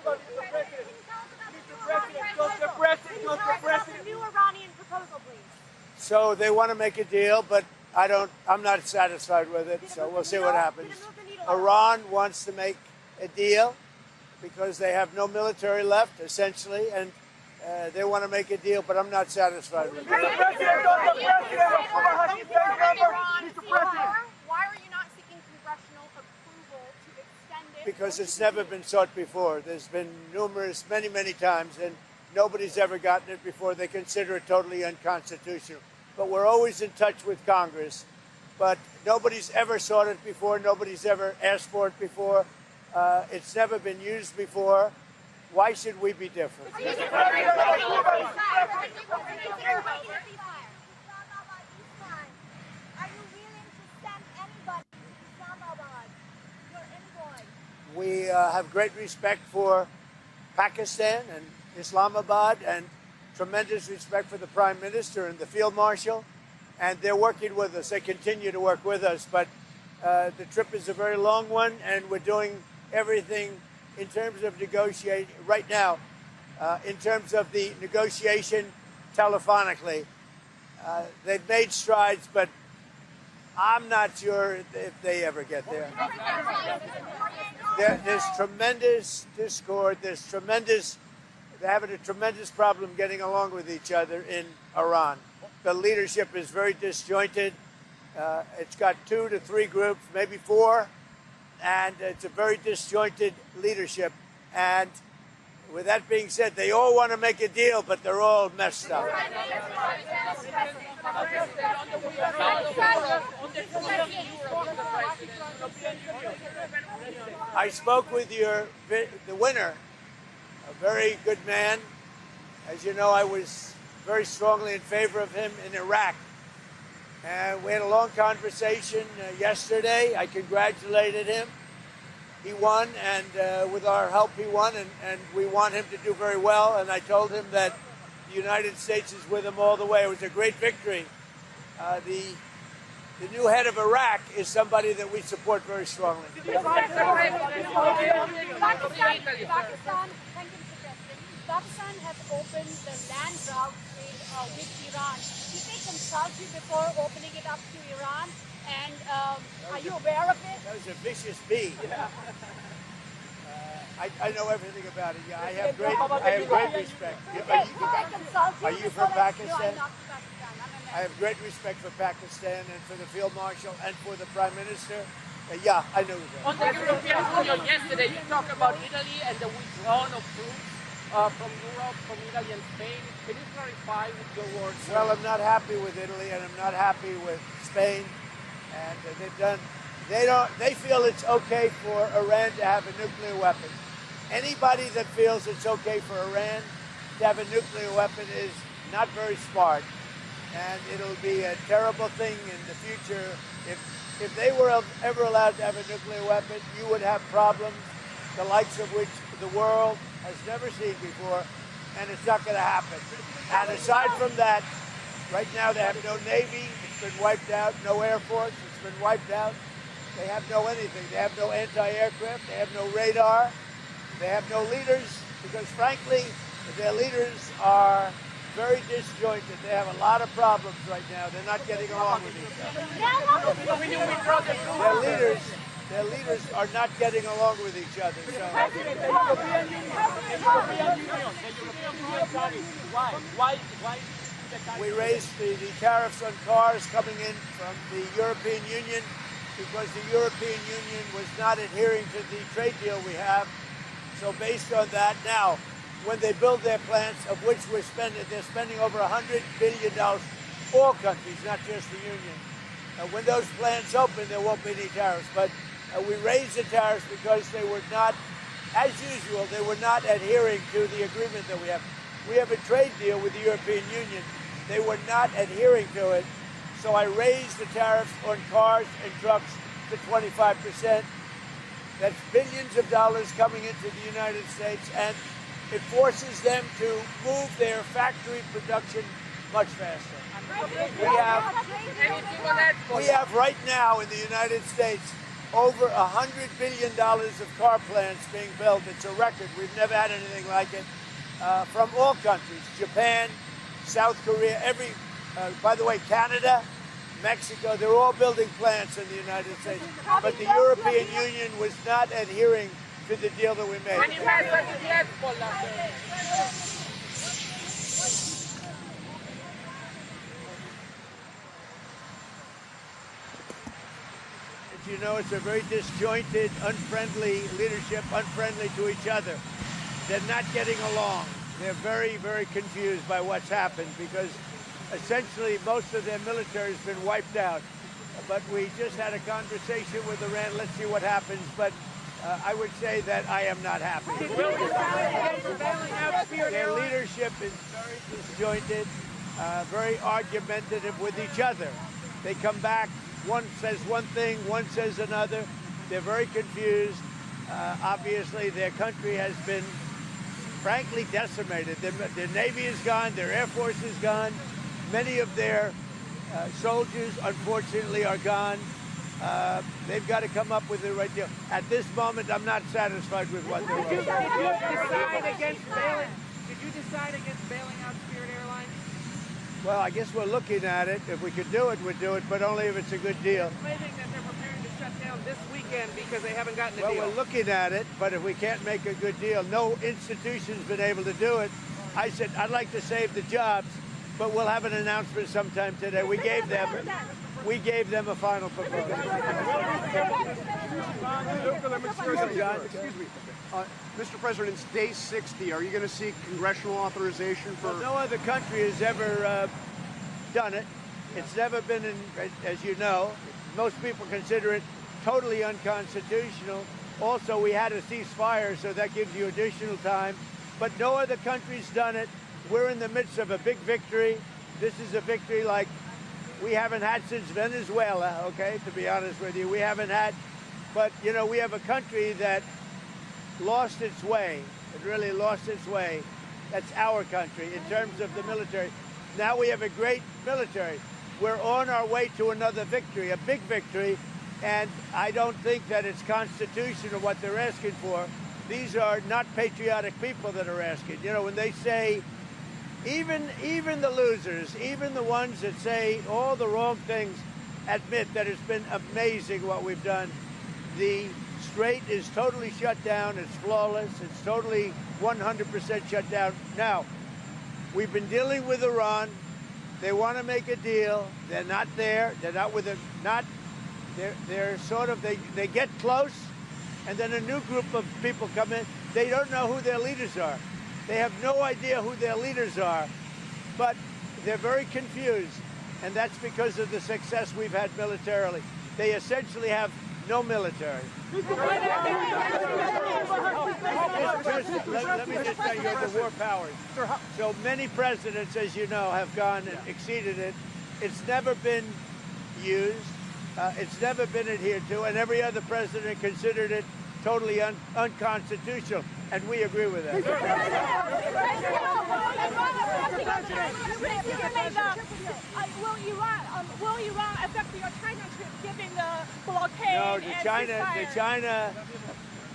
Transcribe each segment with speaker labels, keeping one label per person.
Speaker 1: The new Iranian proposal, please.
Speaker 2: So they want to make a deal, but I'm not satisfied with it, so we'll see what happens. Iran wants to make a deal because they have no military left, essentially, and they want to make a deal, but I'm not satisfied with it.
Speaker 1: Why are you not seeking congressional approval to extend it?
Speaker 2: Because it's never been sought before. There's been many times, and nobody's ever gotten it before. They consider it totally unconstitutional. But we're always in touch with Congress. But nobody's ever sought it before. Nobody's ever asked for it before. It's never been used before. Why should we be different? We have great respect for Pakistan and Islamabad and tremendous respect for the Prime Minister and the Field Marshal. And they're working with us. They continue to work with us. But the trip is a very long one, and we're doing everything in terms of negotiating right now, in terms of the negotiation telephonically. They've made strides, but I'm not sure if they ever get there. There's tremendous discord. They're having a tremendous problem getting along with each other in Iran. The leadership is very disjointed. It's got 2 to 3 groups, maybe 4, and it's a very disjointed leadership. And with that being said, they all want to make a deal, but they're all messed up. I spoke with the winner, a very good man. As you know, I was very strongly in favor of him in Iraq. And we had a long conversation yesterday. I congratulated him. He won, and with our help, he won, and we want him to do very well. And I told him that the United States is with him all the way. It was a great victory. The new head of Iraq is somebody that we support very strongly.
Speaker 1: Pakistan has opened the land route with Iran. Did they consult you before opening it up to Iran? And are you aware of it?
Speaker 2: That was a vicious bee. I know everything about it. Yeah, I have great respect. Are you from Pakistan?
Speaker 1: No, I'm not from Pakistan.
Speaker 2: I have great respect for Pakistan and for the Field Marshal and for the Prime Minister. Yeah, I know that.
Speaker 3: On the European Union yesterday, you talked about Italy and the withdrawal of troops from Europe, from Italy and Spain. Can you clarify with your words?
Speaker 2: Well, I'm not happy with Italy, and I'm not happy with Spain. And they feel it's okay for Iran to have a nuclear weapon. Anybody that feels it's okay for Iran to have a nuclear weapon is not very smart. And it'll be a terrible thing in the future. If they were ever allowed to have a nuclear weapon, you would have problems the likes of which the world has never seen before, and it's not going to happen. And aside from that, right now they have no Navy. It's been wiped out. No Air Force. It's been wiped out. They have no anything. They have no anti-aircraft. They have no radar. They have no leaders because, frankly, their leaders are very disjointed. They have a lot of problems right now. They're not getting along with each other. Their leaders are not getting along with each other. So.
Speaker 3: Why?
Speaker 2: We raised the tariffs on cars coming in from the European Union because the European Union was not adhering to the trade deal we have. So based on that, now, when they build their plants, of which they're spending over $100 billion, all countries, not just the Union. When those plants open, there won't be any tariffs. But we raised the tariffs because they were not, as usual, they were not adhering to the agreement that we have. We have a trade deal with the European Union. They were not adhering to it. So I raised the tariffs on cars and trucks to 25%. That's billions of dollars coming into the United States, and it forces them to move their factory production much faster. We have right now in the United States over $100 billion of car plants being built. It's a record. We've never had anything like it. From all countries, Japan, South Korea, by the way, Canada, Mexico, they're all building plants in the United States. But the European Union was not adhering to the deal that we made. As you know, it's a very disjointed, unfriendly leadership, unfriendly to each other. They're not getting along. They're very, very confused by what's happened because essentially most of their military has been wiped out. But we just had a conversation with Iran. Let's see what happens. But I would say that I am not happy. Their leadership is very disjointed, very argumentative with each other. They come back, one says one thing, one says another. They're very confused. Obviously, their country has been, frankly, decimated. Their Navy is gone, their Air Force is gone. Many of their soldiers, unfortunately, are gone. They've got to come up with the right deal. At this moment, I'm not satisfied with what they're doing.
Speaker 3: Did you decide against bailing out Spirit Airlines?
Speaker 2: Well, I guess we're looking at it. If we could do it, we'd do it, but only if it's a good deal.
Speaker 3: It's amazing that they're preparing to shut down this weekend because they haven't gotten a deal.
Speaker 2: Well, we're looking at it, but if we can't make a good deal, no institution's been able to do it. I said, I'd like to save the jobs, but we'll have an announcement sometime today. We gave them a final proposal.
Speaker 4: Excuse me. Mr. President, it's day 60. Are you going to seek congressional authorization for...
Speaker 2: Well, no other country has ever done it. It's never been, as you know, most people consider it totally unconstitutional. Also, we had a ceasefire, so that gives you additional time. But no other country's done it. We're in the midst of a big victory. This is a victory like we haven't had since Venezuela, okay, to be honest with you. We haven't had, but, you know, we have a country that lost its way. It really lost its way. That's our country in terms of the military. Now we have a great military. We're on our way to another victory, a big victory, and I don't think that it's constitutional what they're asking for. These are not patriotic people that are asking. You know, when they say, even the losers, even the ones that say all the wrong things, admit that it's been amazing what we've done. The Strait is totally shut down. It's flawless. It's totally 100% shut down. Now, we've been dealing with Iran. They want to make a deal. They're not there. They're not with it. They're sort of, they get close, and then a new group of people come in. They don't know who their leaders are. They have no idea who their leaders are, but they're very confused, and that's because of the success we've had militarily. They essentially have no military. Let me just tell you, the war powers. So many presidents, as you know, have gone and exceeded it. It's never been used. It's never been adhered to, and every other president considered it totally unconstitutional, and we agree with that.
Speaker 1: Will Iran affect your China trip given the blockade?
Speaker 2: No, China,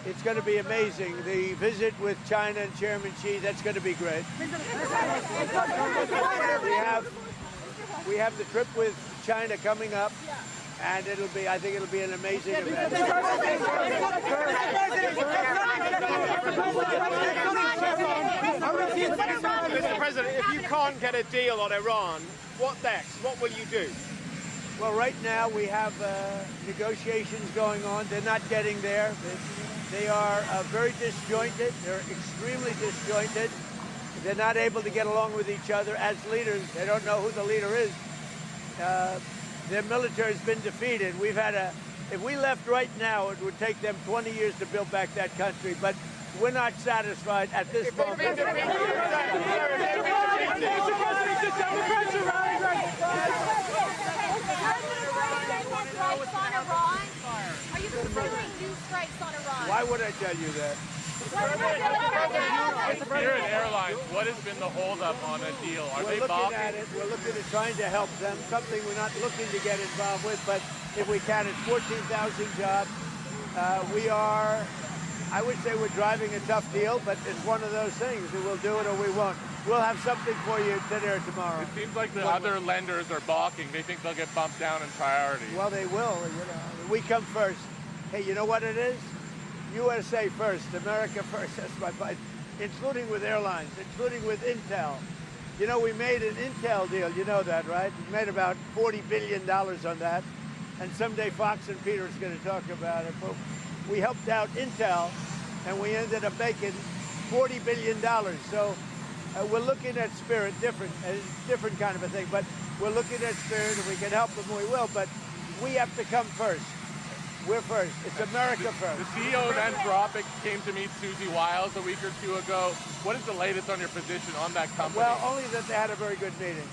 Speaker 2: it's going to be amazing. The visit with China and Chairman Xi, that's going to be great. We have the trip with China coming up. And I think it'll be an amazing event.
Speaker 4: Mr. President, if you can't get a deal on Iran, what next? What will you do?
Speaker 2: Well, right now we have negotiations going on. They're not getting there. They are very disjointed. They're extremely disjointed. They're not able to get along with each other as leaders. They don't know who the leader is. Their military has been defeated. If we left right now, it would take them 20 years to build back that country, but we're not satisfied at this moment.
Speaker 1: Are you considering new strikes on Iran?
Speaker 2: Why would I tell you that?
Speaker 5: Here at Airlines, what has been the holdup on a deal? Are they
Speaker 2: We're looking
Speaker 5: balking?
Speaker 2: at it. We're looking at trying to help them. Something we're not looking to get involved with, but if we can, it's 14,000 jobs. We are, I would say we're driving a tough deal, but it's one of those things. We'll do it or we won't. We'll have something for you today or tomorrow.
Speaker 5: It seems like the other lenders are balking. They think they'll get bumped down in priority.
Speaker 2: Well, they will. You know, we come first. Hey, you know what it is? USA first, America first. That's my point. Including with airlines, including with Intel. You know, we made an Intel deal. You know that, right? We made about $40 billion on that. And someday Fox and Peter is going to talk about it. But we helped out Intel, and we ended up making $40 billion. So we're looking at Spirit, different kind of a thing. But we're looking at Spirit, and we can help them, we will. But we have to come first. We're first. It's America first.
Speaker 5: The CEO of Anthropic came to meet Susie Wiles a week or two ago. What is the latest on your position on that company?
Speaker 2: Well, only that they had a very good meeting.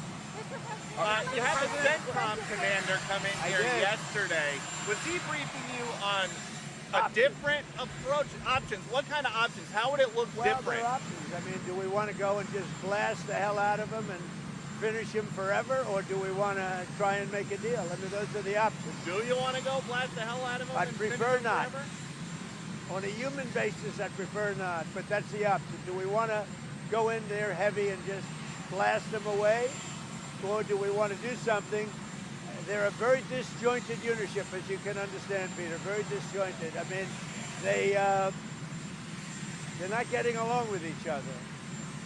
Speaker 6: You had a CENTCOM commander come in here yesterday. Was he briefing you on a different approach, options? What kind of options? How would it look different?
Speaker 2: There are options. I mean, do we want to go and just blast the hell out of them and finish him forever, or do we want to try and make a deal? I mean, those are the options.
Speaker 6: Do you want to go blast the hell out of him?
Speaker 2: I'd
Speaker 6: and
Speaker 2: prefer
Speaker 6: finish him
Speaker 2: not.
Speaker 6: forever?
Speaker 2: On a human basis, I'd prefer not, but that's the option. Do we want to go in there heavy and just blast them away, or do we want to do something? They're a very disjointed unitship, as you can understand, Peter, very disjointed. I mean, they're not getting along with each other,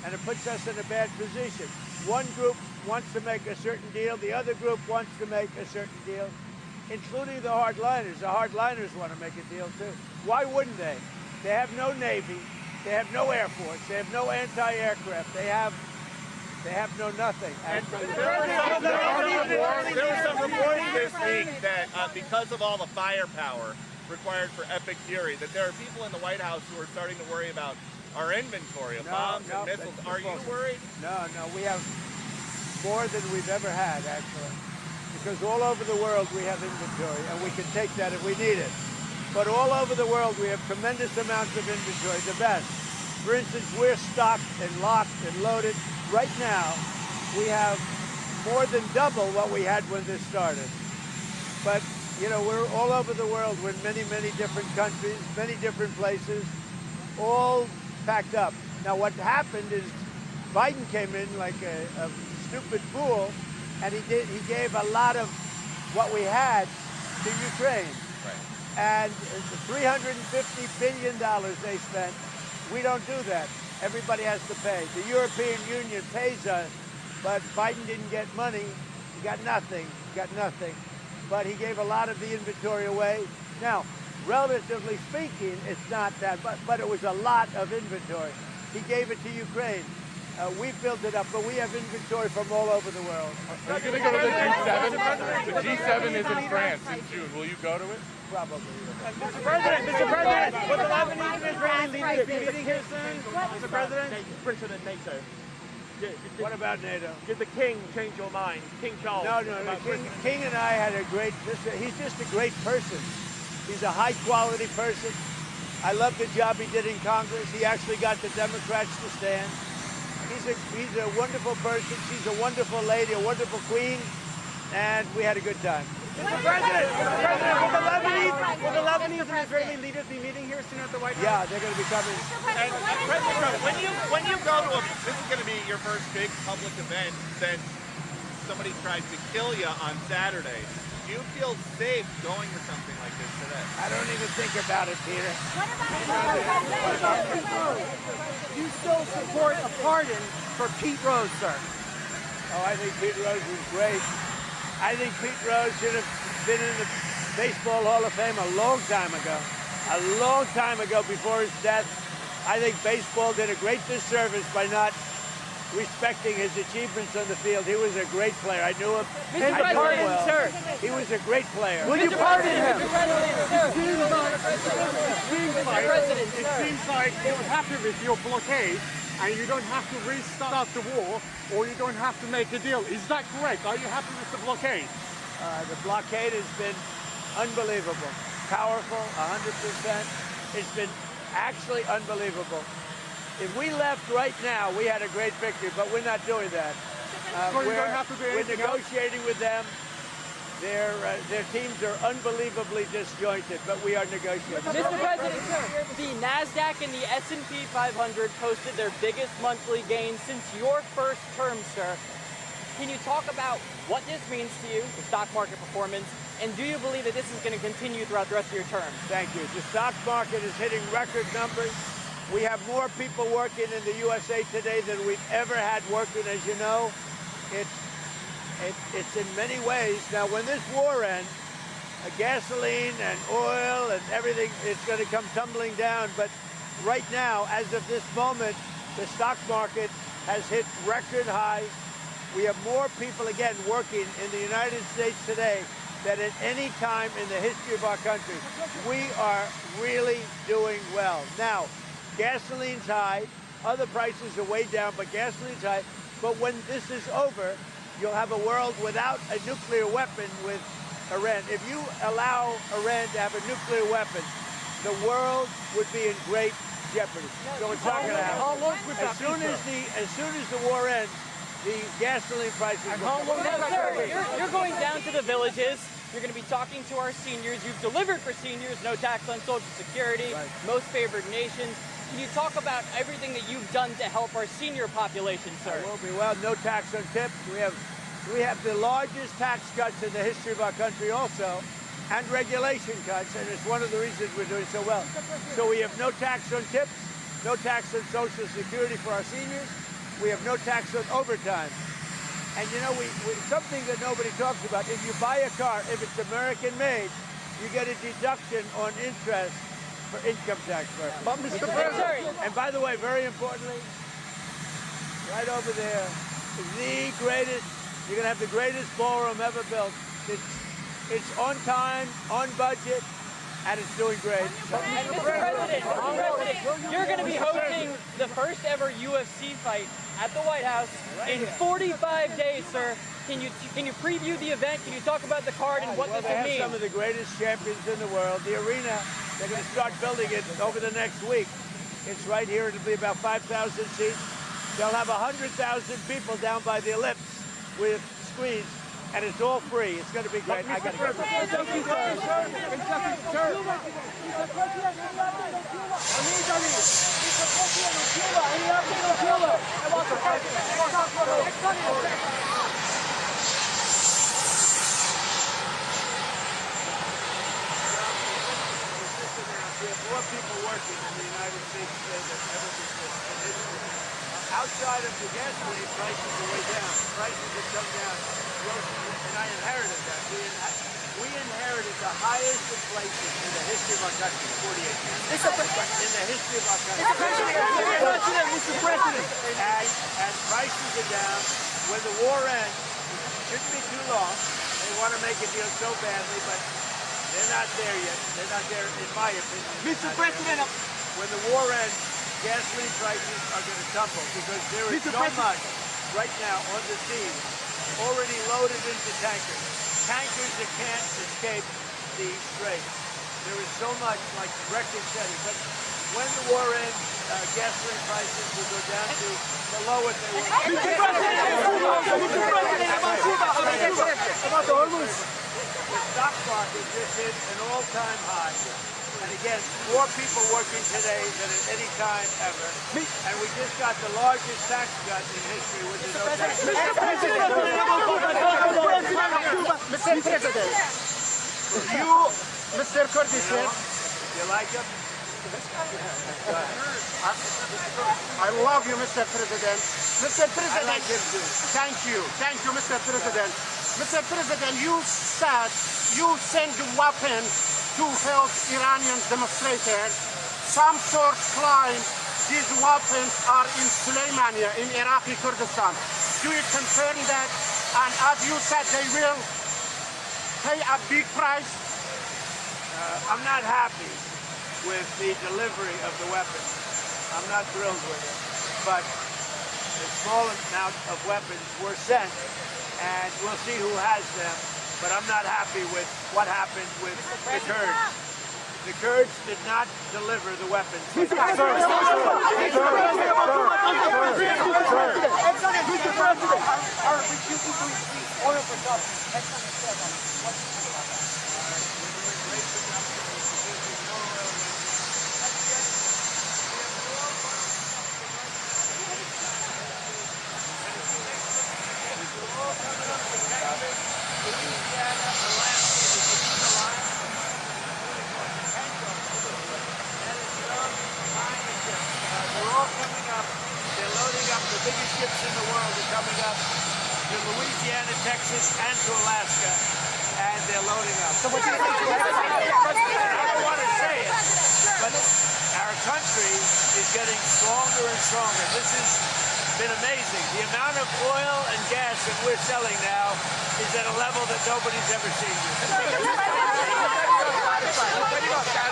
Speaker 2: and it puts us in a bad position. One group wants to make a certain deal, the other group wants to make a certain deal, including the hardliners. The hardliners want to make a deal too. Why wouldn't they? They have no Navy, they have no Air Force, they have no anti-aircraft, they have no nothing.
Speaker 6: There was some reporting this week that because of all the firepower required for Epic Fury, that there are people in the White House who are starting to worry about our inventory of bombs and missiles. Are you worried?
Speaker 2: No, we have more than we've ever had, actually. Because all over the world we have inventory, and we can take that if we need it. But all over the world we have tremendous amounts of inventory, the best. For instance, we're stocked and locked and loaded. Right now, we have more than double what we had when this started. But, you know, we're all over the world. We're in many, many different countries, many different places, all packed up. Now, what happened is Biden came in like a stupid fool, and he gave a lot of what we had to Ukraine.
Speaker 6: Right.
Speaker 2: And the $350 billion they spent, we don't do that. Everybody has to pay. The European Union pays us, but Biden didn't get money. He got nothing. But he gave a lot of the inventory away. Now, relatively speaking, it's not that, but it was a lot of inventory. He gave it to Ukraine. We built it up, but we have inventory from all over the world.
Speaker 5: Are you going to go to the G7? The G7 is in France in June. Will you go to it?
Speaker 2: Probably.
Speaker 7: Mr. President, will the Lebanese and Israeli leaders be meeting here soon? Mr. President?
Speaker 6: President NATO.
Speaker 2: What about NATO?
Speaker 7: Did the king change your mind? King Charles?
Speaker 2: No. King and I had a great, he's just a great person. He's a high quality person. I love the job he did in Congress. He actually got the Democrats to stand. He's a wonderful person. She's a wonderful lady, a wonderful queen, and we had a good time.
Speaker 7: Mr. President, will the Lebanese and Israeli leaders be meeting here soon at the White House?
Speaker 2: Yeah, they're going to be coming.
Speaker 6: And President Trump, when you go to this is going to be your first big public event since somebody tried to kill you on Saturday. Do you feel safe going to something like this today?
Speaker 2: I don't even think about it, Peter.
Speaker 7: You still support a pardon for Pete Rose, sir?
Speaker 2: Oh, I think Pete Rose was great. I think Pete Rose should have been in the Baseball Hall of Fame a long time ago. A long time ago before his death. I think baseball did a great disservice by not respecting his achievements on the field. He was a great player. I knew him.
Speaker 7: Mr. President,
Speaker 2: well.
Speaker 7: sir.
Speaker 2: He was a great player.
Speaker 7: Will you pardon him?
Speaker 4: It seems like it would happen with your blockade, and you don't have to restart the war, or you don't have to make a deal. Is that correct? Are you happy with the blockade?
Speaker 2: The blockade has been unbelievable, powerful, 100%. It's been actually unbelievable. If we left right now, we had a great victory, but we're not doing that.
Speaker 4: So you don't have to do
Speaker 2: We're
Speaker 4: anything else?
Speaker 2: negotiating with them. Their teams are unbelievably disjointed, but we are negotiating.
Speaker 8: Mr. President, the NASDAQ and the S&P 500 posted their biggest monthly gain since your first term, sir. Can you talk about what this means to you, the stock market performance, and do you believe that this is going to continue throughout the rest of your term?
Speaker 2: Thank you. The stock market is hitting record numbers. We have more people working in the USA today than we've ever had working, as you know. It's in many ways. Now, when this war ends, gasoline and oil and everything is going to come tumbling down. But right now, as of this moment, the stock market has hit record highs. We have more people, again, working in the United States today than at any time in the history of our country. We are really doing well. Now, gasoline's high. Other prices are way down, but gasoline's high. But when this is over, you'll have a world without a nuclear weapon with Iran. If you allow Iran to have a nuclear weapon, the world would be in great jeopardy. So it's not going to happen. As soon as the war ends, the gasoline prices will go
Speaker 8: Now, sir, you're going down to the villages. You're going to be talking to our seniors. You've delivered for seniors, no tax on Social Security, most favored nations. Can you talk about everything that you've done to help our senior population, sir?
Speaker 2: Will be well. No tax on tips. We have the largest tax cuts in the history of our country, also, and regulation cuts, and it's one of the reasons we're doing so well. So we have no tax on tips, no tax on Social Security for our seniors. We have no tax on overtime. And you know, something that nobody talks about, if you buy a car, if it's American-made, you get a deduction on interest for income tax purposes.
Speaker 4: But Mr. President,
Speaker 2: And by the way, very importantly, right over there, the greatest, you're going to have the greatest ballroom ever built. It's on time, on budget, and it's doing great.
Speaker 8: And Mr. President, you're going to be hosting the first ever UFC fight at the White House in 45 days, sir. Can you preview the event? Can you talk about the card and what this
Speaker 2: they
Speaker 8: will
Speaker 2: have
Speaker 8: mean?
Speaker 2: some of the greatest champions in the world. The arena, they're going to start building it over the next week. It's right here. It'll be about 5,000 seats. They'll have 100,000 people down by the ellipse with screens, and it's all free. It's going to be great. I got to go.
Speaker 4: thank you, sir.
Speaker 2: We have more people working in the United States today than ever before in history. Outside of the gasoline, prices are way down. Prices have come down. And I inherited that. We inherited the highest inflation in the history of our country, 48 years. In the history of our country.
Speaker 4: Mr. President.
Speaker 2: And prices are down. When the war ends, it shouldn't be too long. They want to make a deal so badly, but they're not there yet. They're not there, in my opinion.
Speaker 4: Mr. President.
Speaker 2: When the war ends, gasoline prices are going to tumble because there is so much right now on the sea already loaded into tankers. Tankers that can't escape the straits. There is so much, like record-setting. But when the war ends, gasoline prices will go down to below what they were.
Speaker 4: Mr. President, about the Hormuz.
Speaker 2: The stock market just hit an all-time high. And again, more people working today than at any time ever. And we just got the largest tax cut in history with the no tax.
Speaker 4: Mr. President, you, Mr. Kurdi said,
Speaker 2: You like him?
Speaker 4: I love you, Mr. President. Mr. President,
Speaker 2: I like him too.
Speaker 4: Thank you, Mr. President. Mr. President, you said you send weapons to help Iranian demonstrators. Some sources claim these weapons are in Soleimania, in Iraqi Kurdistan. Do you confirm that? And as you said, they will pay a big price?
Speaker 2: I'm not happy with the delivery of the weapons. I'm not thrilled with it. But a small amount of weapons were sent, and we'll see who has them. But I'm not happy with what happened with the Kurds. The Kurds did not deliver the weapons. They're all coming up. They're loading up. The biggest ships in the world are coming up to Louisiana, Texas, and to Alaska, and they're loading up. So what do you think? I don't want to say it, but our country is getting stronger and stronger. This has been amazing. The amount of oil and gas that we're selling now is at a level that nobody's ever seen before.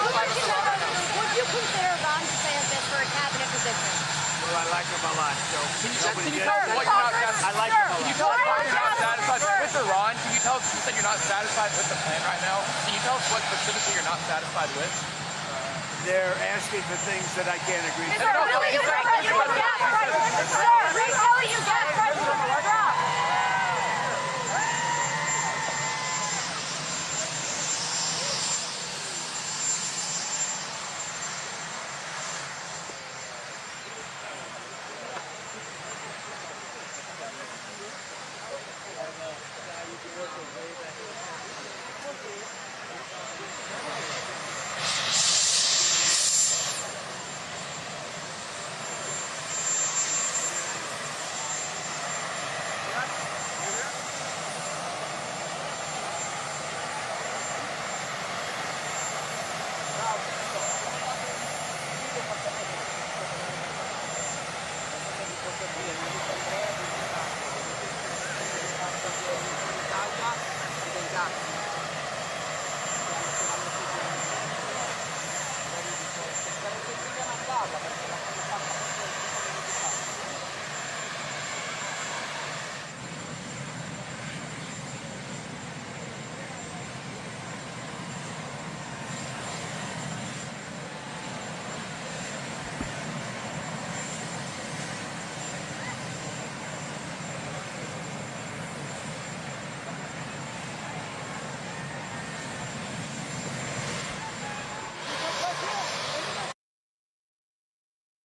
Speaker 1: Would you consider Ron DeSantis for a cabinet position?
Speaker 2: Well, I like him a lot, so
Speaker 5: Can you tell us what you're not satisfied?
Speaker 2: I like him a
Speaker 5: Can you
Speaker 2: lot.
Speaker 5: tell us why you're not satisfied? Mr. Ron, can you tell us, you said you're not satisfied with the plan right now. Can you tell us what specifically you're not satisfied with?
Speaker 2: They're asking for things that I can't agree to.
Speaker 1: Sir, will you gas prices? Sir, will you gas prices?